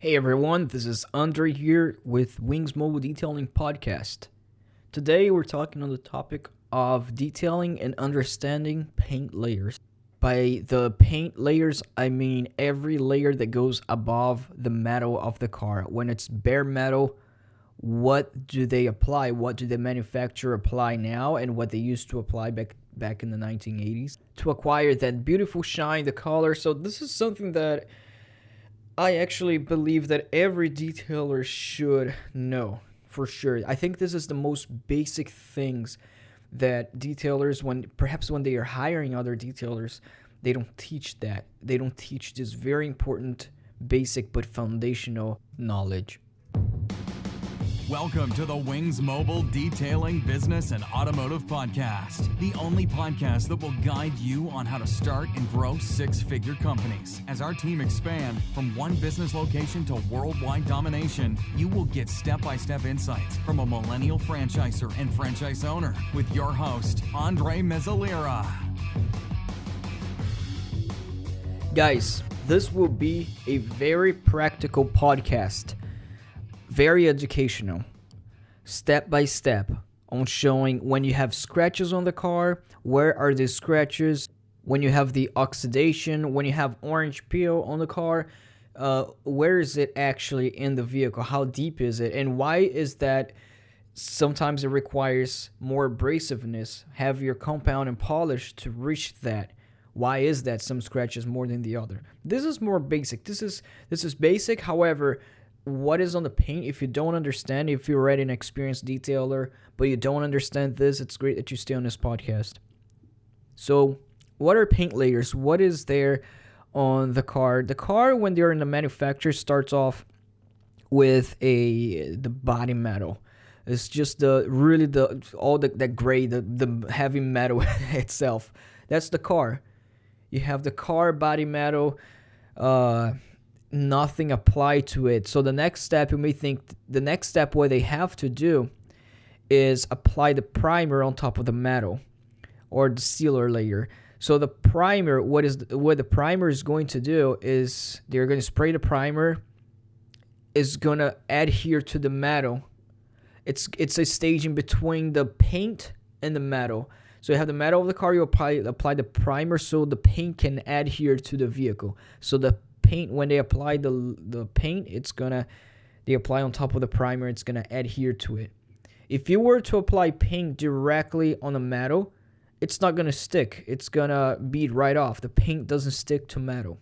Hey everyone, this is Andre here with Wings Mobile Detailing Podcast. Today we're talking on the topic of detailing and understanding paint layers. By the paint layers, I mean every layer that goes above the metal of the car. When it's bare metal, what do they apply? What do the manufacturer apply now and what they used to apply back in the 1980s to acquire that beautiful shine, the color. So this is something that I actually believe that every detailer should know for sure. I think this is the most basic things that detailers, when they are hiring other detailers, they don't teach that. They don't teach this very important, basic but foundational knowledge. Welcome to the Wings Mobile Detailing Business and Automotive Podcast, the only podcast that will guide you on how to start and grow six-figure companies. As our team expand from one business location to worldwide domination, you will get step-by-step insights from a millennial franchisor and franchise owner with your host, Andre Mezzalera. Guys, this will be a very practical podcast. Very educational, step by step, on showing when you have scratches on the car, where are the scratches, when you have the oxidation, when you have orange peel on the car, where is it actually in the vehicle, how deep is it, and why is that sometimes it requires more abrasiveness, heavier compound and polish to reach that. Why is that some scratches more than the other? This is more basic. This is basic, however, what is on the paint, if you don't understand, if you're already an experienced detailer, but you don't understand this, it's great that you stay on this podcast. So, what are paint layers? What is there on the car? The car, when they're in the manufacturer, starts off with the body metal. It's just that gray, the heavy metal itself. That's the car. You have the car body metal, nothing applied to it. So the next step, you may think what they have to do is apply the primer on top of the metal or the sealer layer. So the primer, what the primer is going to do is they're going to spray the primer, is going to adhere to the metal. It's a stage in between the paint and the metal. So you have the metal of the car, you apply the primer so the paint can adhere to the vehicle. So the paint, when they apply the paint, they apply on top of the primer, it's gonna adhere to it. If you were to apply paint directly on the metal, it's not gonna stick. It's gonna bead right off. The paint doesn't stick to metal.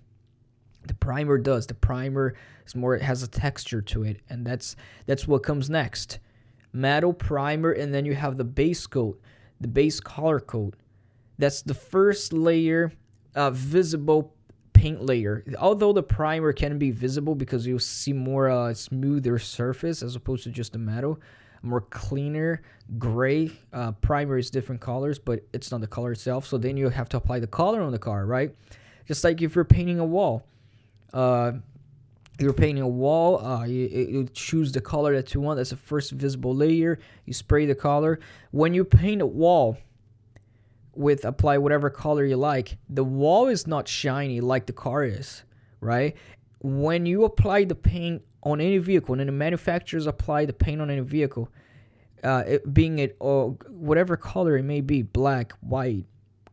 The primer does. The primer it has a texture to it, and that's what comes next. Metal, primer, and then you have the base coat, the base color coat. That's the first layer of visible paint layer. Although the primer can be visible because you'll see more smoother surface as opposed to just the metal, more cleaner gray. Primer is different colors, but it's not the color itself. So then you have to apply the color on the car, right? Just like if you're painting a wall. You choose the color that you want. That's the first visible layer. You spray the color. When you paint a wall, apply whatever color you like, the wall is not shiny like the car is, right? When you apply the paint on any vehicle, and the manufacturers apply the paint on any vehicle, whatever color it may be, black, white,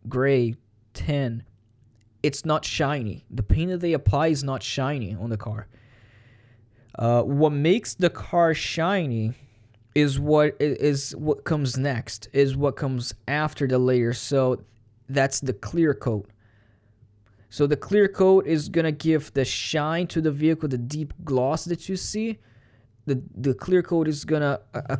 gray, tin, it's not shiny. The paint that they apply is not shiny on the car. What makes the car shiny is what comes next, is what comes after the layer. So that's the clear coat. So the clear coat is going to give the shine to the vehicle, the deep gloss that you see. The clear coat is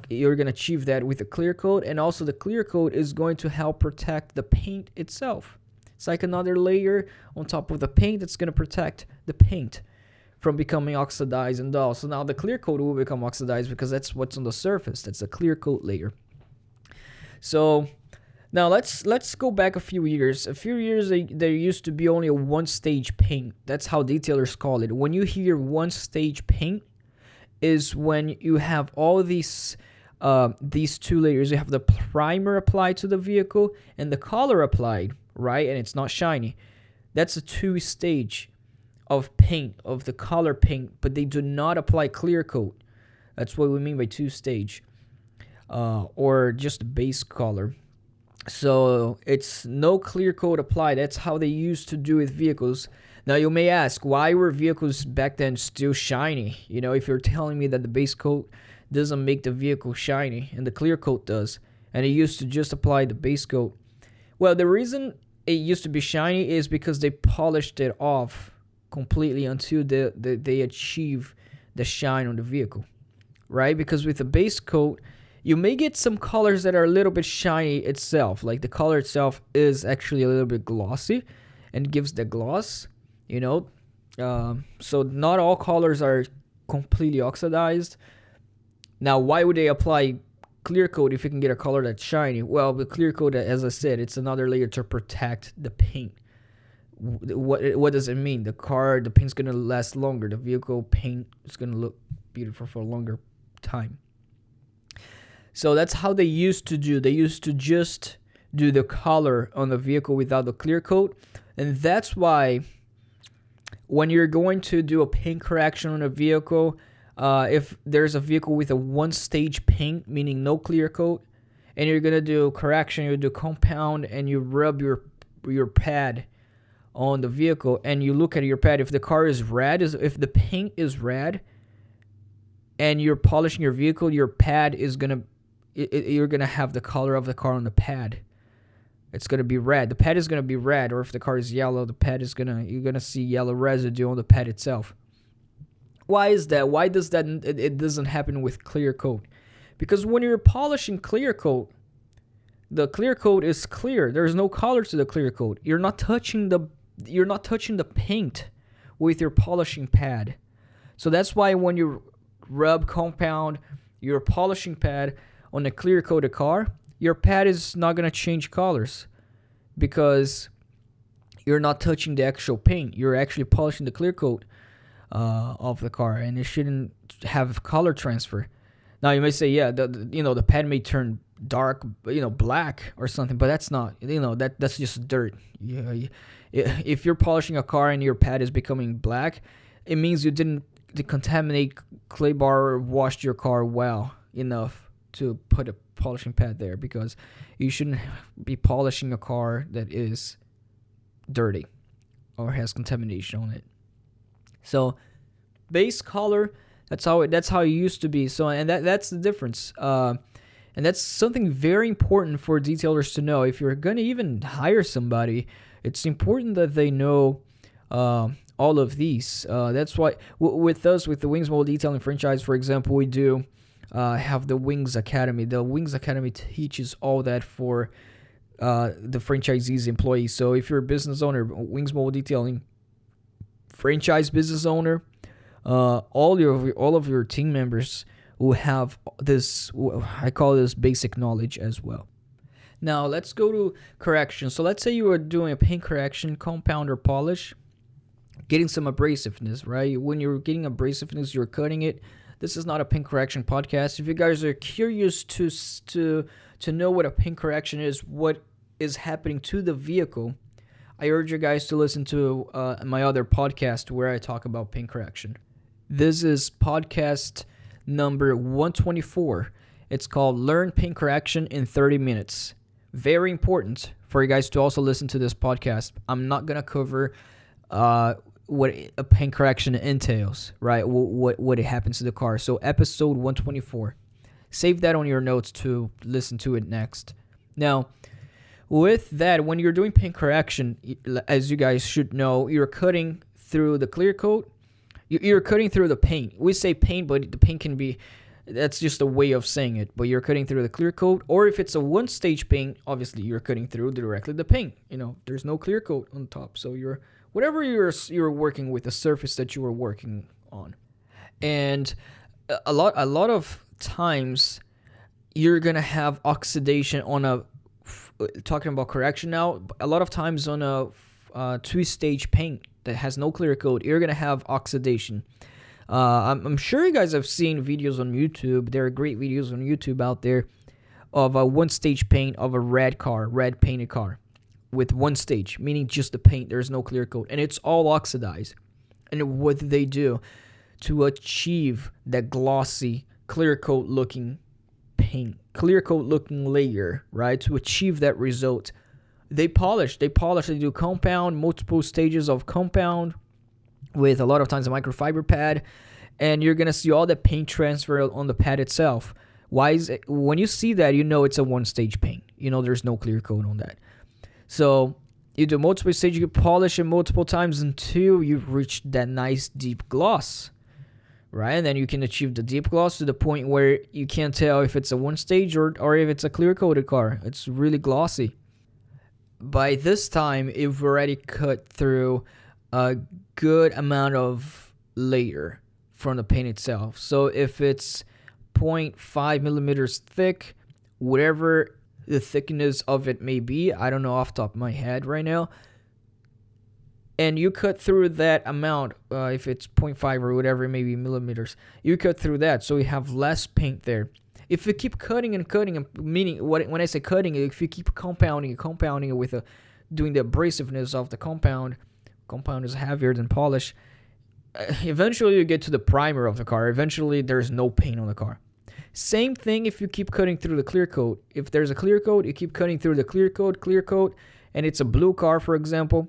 you're going to achieve that with the clear coat, and also the clear coat is going to help protect the paint itself. It's like another layer on top of the paint that's going to protect the paint from becoming oxidized and dull. So now the clear coat will become oxidized because that's what's on the surface. That's a clear coat layer. So now let's go back a few years. A few years there used to be only a one-stage paint. That's how detailers call it. When you hear one-stage paint, is when you have all these two layers. You have the primer applied to the vehicle and the color applied, right? And it's not shiny. That's a two-stage. of paint, of the color paint, but they do not apply clear coat. That's what we mean by two-stage, or just base color. So it's no clear coat applied. That's how they used to do with vehicles. Now you may ask, why were vehicles back then still shiny? If you're telling me that the base coat doesn't make the vehicle shiny and the clear coat does, and it used to just apply the base coat. Well, the reason it used to be shiny is because they polished it off completely until they achieve the shine on the vehicle, right? Because with the base coat, you may get some colors that are a little bit shiny itself. Like the color itself is actually a little bit glossy and gives the gloss, So not all colors are completely oxidized. Now, why would they apply clear coat if you can get a color that's shiny? Well, the clear coat, as I said, it's another layer to protect the paint. What does it mean? The paint's going to last longer. The vehicle paint is going to look beautiful for a longer time. So that's how they used to do. They used to just do the color on the vehicle without the clear coat. And that's why when you're going to do a paint correction on a vehicle, if there's a vehicle with a one-stage paint, meaning no clear coat, and you're going to do correction, you do compound, and you rub your pad on the vehicle, and you look at your pad, if the car is red, if the paint is red, and you're polishing your vehicle, your pad is going to you're going to have the color of the car on the pad. It's going to be red. The pad is going to be red, or if the car is yellow, you're going to see yellow residue on the pad itself. Why is that? Why does that? It doesn't happen with clear coat. Because when you're polishing clear coat, the clear coat is clear. There's no color to the clear coat. You're not touching the paint with your polishing pad. So that's why when you rub compound, your polishing pad on a clear coated car, your pad is not going to change colors because you're not touching the actual paint. You're actually polishing the clear coat of the car, and it shouldn't have color transfer. Now you may say, yeah, the pad may turn dark, black or something, but that's not, that's just dirt. If you're polishing a car and your pad is becoming black, it means you didn't decontaminate clay bar or washed your car well enough to put a polishing pad there, because you shouldn't be polishing a car that is dirty or has contamination on it. So base color, that's how it used to be. So, and that's the difference. And that's something very important for detailers to know. If you're going to even hire somebody, it's important that they know all of these. That's why with us, with the Wings Mobile Detailing franchise, for example, we do have the Wings Academy. The Wings Academy teaches all that for the franchisee's employees. So if you're a business owner, Wings Mobile Detailing franchise business owner, all of your team members will have this, I call this basic knowledge as well. Now let's go to correction. So let's say you are doing a paint correction, compound or polish, getting some abrasiveness, right? When you're getting abrasiveness, you're cutting it. This is not a paint correction podcast. If you guys are curious to know what a paint correction is, what is happening to the vehicle, I urge you guys to listen to my other podcast where I talk about paint correction. This is podcast number 124. It's called Learn Paint Correction in 30 Minutes. Very important for you guys to also listen to this podcast. I'm not going to cover what a paint correction entails, right? What it happens to the car. So episode 124. Save that on your notes to listen to it next. Now, with that, when you're doing paint correction, as you guys should know, you're cutting through the clear coat. You're cutting through the paint. We say paint, but the paint can be, that's just a way of saying it. But you're cutting through the clear coat. Or if it's a one-stage paint, obviously you're cutting through directly the paint. There's no clear coat on top. So whatever you're working with, the surface that you are working on. And a lot of times you're going to have oxidation on talking about correction now, a lot of times on a two-stage paint that has no clear coat, you're going to have oxidation. I'm sure you guys have seen videos on YouTube. There are great videos on YouTube out there of a one-stage paint of a red painted car with one stage, meaning just the paint. There's no clear coat, and it's all oxidized. And what do they do to achieve that glossy, clear coat looking paint, clear coat looking layer, right? To achieve that result, they polish, they do compound, multiple stages of compound with a lot of times a microfiber pad, and you're gonna see all the paint transfer on the pad itself. Why is it, when you see that, you know it's a one-stage paint. You know there's no clear coat on that. So you do multiple stages, you polish it multiple times until you've reached that nice deep gloss, right? And then you can achieve the deep gloss to the point where you can't tell if it's a one stage or if it's a clear coated car. It's really glossy. By this time, you've already cut through a good amount of layer from the paint itself. So if it's 0.5 millimeters thick, whatever the thickness of it may be, I don't know off the top of my head right now, and you cut through that amount, if it's 0.5 or whatever it may be millimeters, you cut through that, so you have less paint there. If you keep cutting and cutting, meaning when I say cutting, if you keep compounding it with doing the abrasiveness of the compound is heavier than polish, eventually you get to the primer of the car. Eventually there's no paint on the car. Same thing if you keep cutting through the clear coat. If there's a clear coat, you keep cutting through the clear coat, and it's a blue car, for example.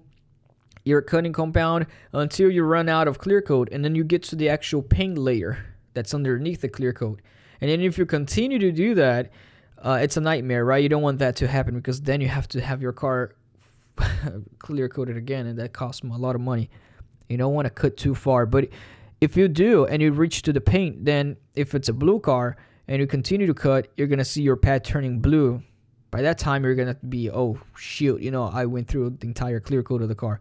You're cutting compound until you run out of clear coat, and then you get to the actual paint layer that's underneath the clear coat. And then if you continue to do that, it's a nightmare, right? You don't want that to happen, because then you have to have your car clear coated again, and that costs them a lot of money. You don't want to cut too far. But if you do and you reach to the paint, then if it's a blue car and you continue to cut, you're going to see your pad turning blue. By that time, you're going to be, oh, shoot, I went through the entire clear coat of the car.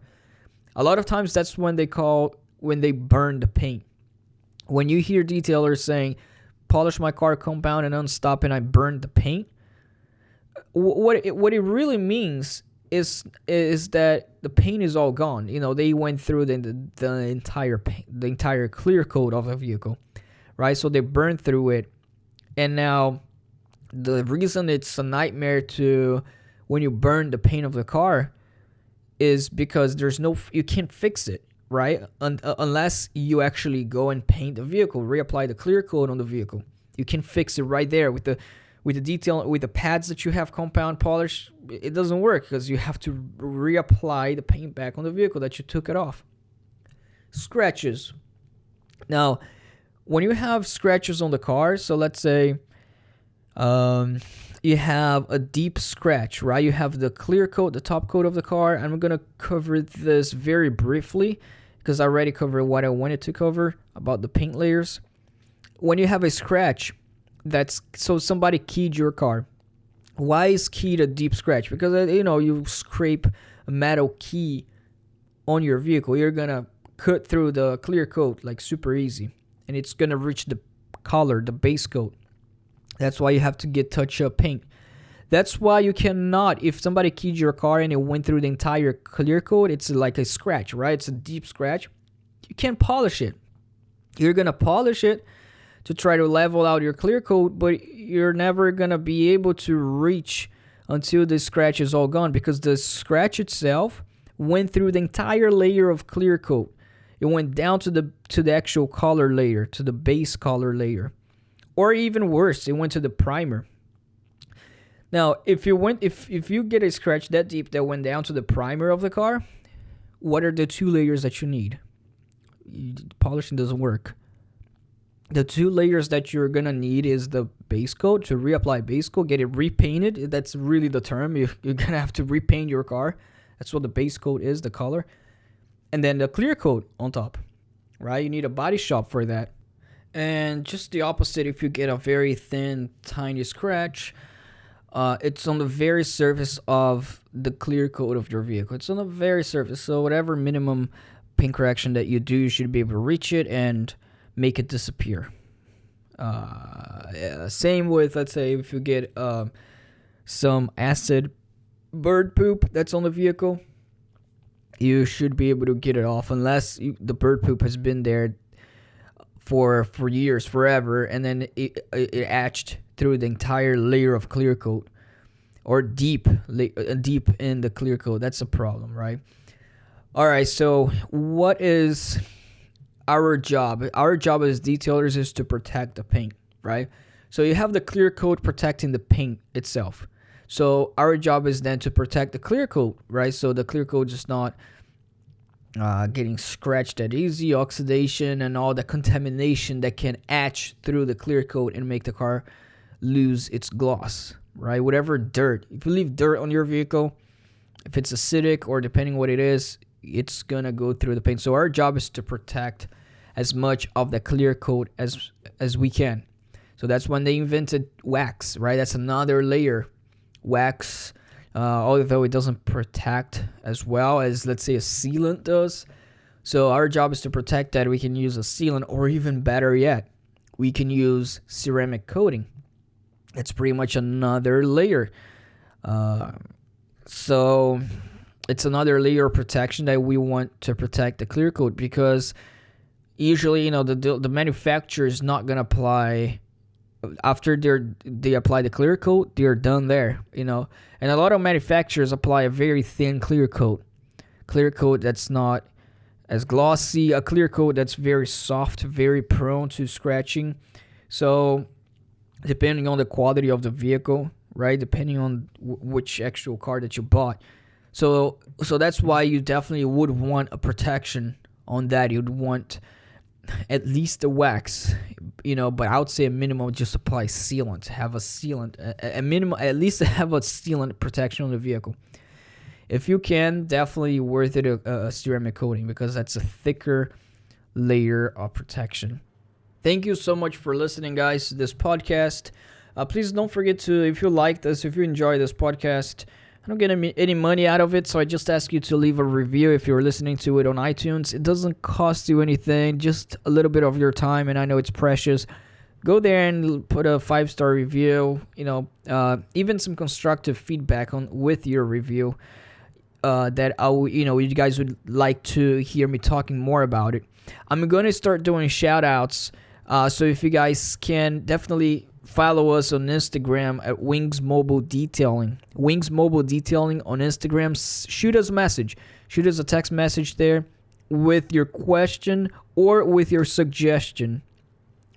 A lot of times that's when they burn the paint. When you hear detailers saying, polish my car compound and unstop and I burned the paint, what it really means is that the paint is all gone. They went through the entire clear coat of the vehicle, right? So they burned through it. And now the reason it's a nightmare when you burn the paint of the car is because you can't fix it, right? Unless you actually go and paint the vehicle, reapply the clear coat on the vehicle. You can fix it right there with the detail, with the pads that you have compound polish. It doesn't work because you have to reapply the paint back on the vehicle that you took it off. Scratches. Now, when you have scratches on the car, so let's say you have a deep scratch, right? You have the clear coat, the top coat of the car. I'm going to cover this very briefly because I already covered what I wanted to cover about the paint layers. When you have a scratch, so somebody keyed your car. Why is keyed a deep scratch? Because, you scrape a metal key on your vehicle. You're going to cut through the clear coat like super easy. And it's going to reach the color, the base coat. That's why you have to get touch-up paint. That's why you cannot, if somebody keyed your car and it went through the entire clear coat, it's like a scratch, right? It's a deep scratch. You can't polish it. You're going to polish it to try to level out your clear coat, but you're never going to be able to reach until the scratch is all gone, because the scratch itself went through the entire layer of clear coat. It went down to the actual color layer, to the base color layer. Or even worse, it went to the primer. Now, if you get a scratch that deep that went down to the primer of the car, what are the two layers that you need? Polishing doesn't work. The two layers that you're going to need is the base coat, to reapply base coat, get it repainted. That's really the term. You're going to have to repaint your car. That's what the base coat is, the color. And then the clear coat on top, right? You need a body shop for that. And just the opposite, if you get a very thin, tiny scratch, it's on the very surface of the clear coat of your vehicle. It's on the very surface. So whatever minimum paint correction that you do, you should be able to reach it and make it disappear. Same with, let's say, if you get some acid bird poop that's on the vehicle, you should be able to get it off, unless the bird poop has been there for years, forever, and then it etched through the entire layer of clear coat, or deep in the clear coat. That's a problem, right? All right, so what is our job as detailers is to protect the paint, right? So you have the clear coat protecting the paint itself. So our job is then to protect the clear coat, right? So the clear coat is not getting scratched that easy, oxidation and all the contamination that can etch through the clear coat and make the car lose its gloss, right? Whatever dirt, if you leave dirt on your vehicle, if it's acidic or depending what it is, it's gonna go through the paint. So our job is to protect as much of the clear coat as we can. So that's when they invented wax, right? That's another layer. Wax, although it doesn't protect as well as, let's say, a sealant does. So our job is to protect that. We can use a sealant, or even better yet, we can use ceramic coating. It's pretty much another layer. So it's another layer of protection that we want to protect the clear coat, because usually, the manufacturer is not going to apply after they apply the clear coat, they're done there, and a lot of manufacturers apply a very thin clear coat that's not as glossy, a clear coat that's very soft, very prone to scratching. So depending on the quality of the vehicle, right, depending on which actual car that you bought, so that's why you definitely would want a protection on that. You'd want at least the wax, but I would say a minimum, just apply sealant. Have a sealant, a minimum, at least have a sealant protection on the vehicle. If you can, definitely worth it a ceramic coating, because that's a thicker layer of protection. Thank you so much for listening, guys, to this podcast. Please don't forget to, if you like this, if you enjoy this podcast, I don't get any money out of it, so I just ask you to leave a review if you're listening to it on iTunes. It doesn't cost you anything, just a little bit of your time, and I know it's precious. Go there and put a 5-star review, even some constructive feedback with your review that you guys would like to hear me talking more about it. I'm going to start doing shout-outs, so if you guys can definitely follow us on Instagram at Wings Mobile Detailing. Wings Mobile Detailing on Instagram. Shoot us a message. Shoot us a text message there with your question or with your suggestion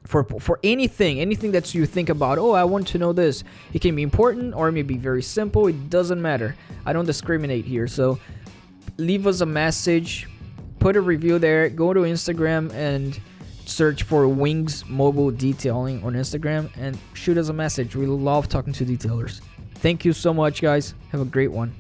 for anything that you think about. Oh, I want to know this. It can be important or it may be very simple. It doesn't matter. I don't discriminate here. So leave us a message. Put a review there. Go to Instagram and search for Wings Mobile Detailing on Instagram and shoot us a message. We love talking to detailers. Thank you so much, guys. Have a great one.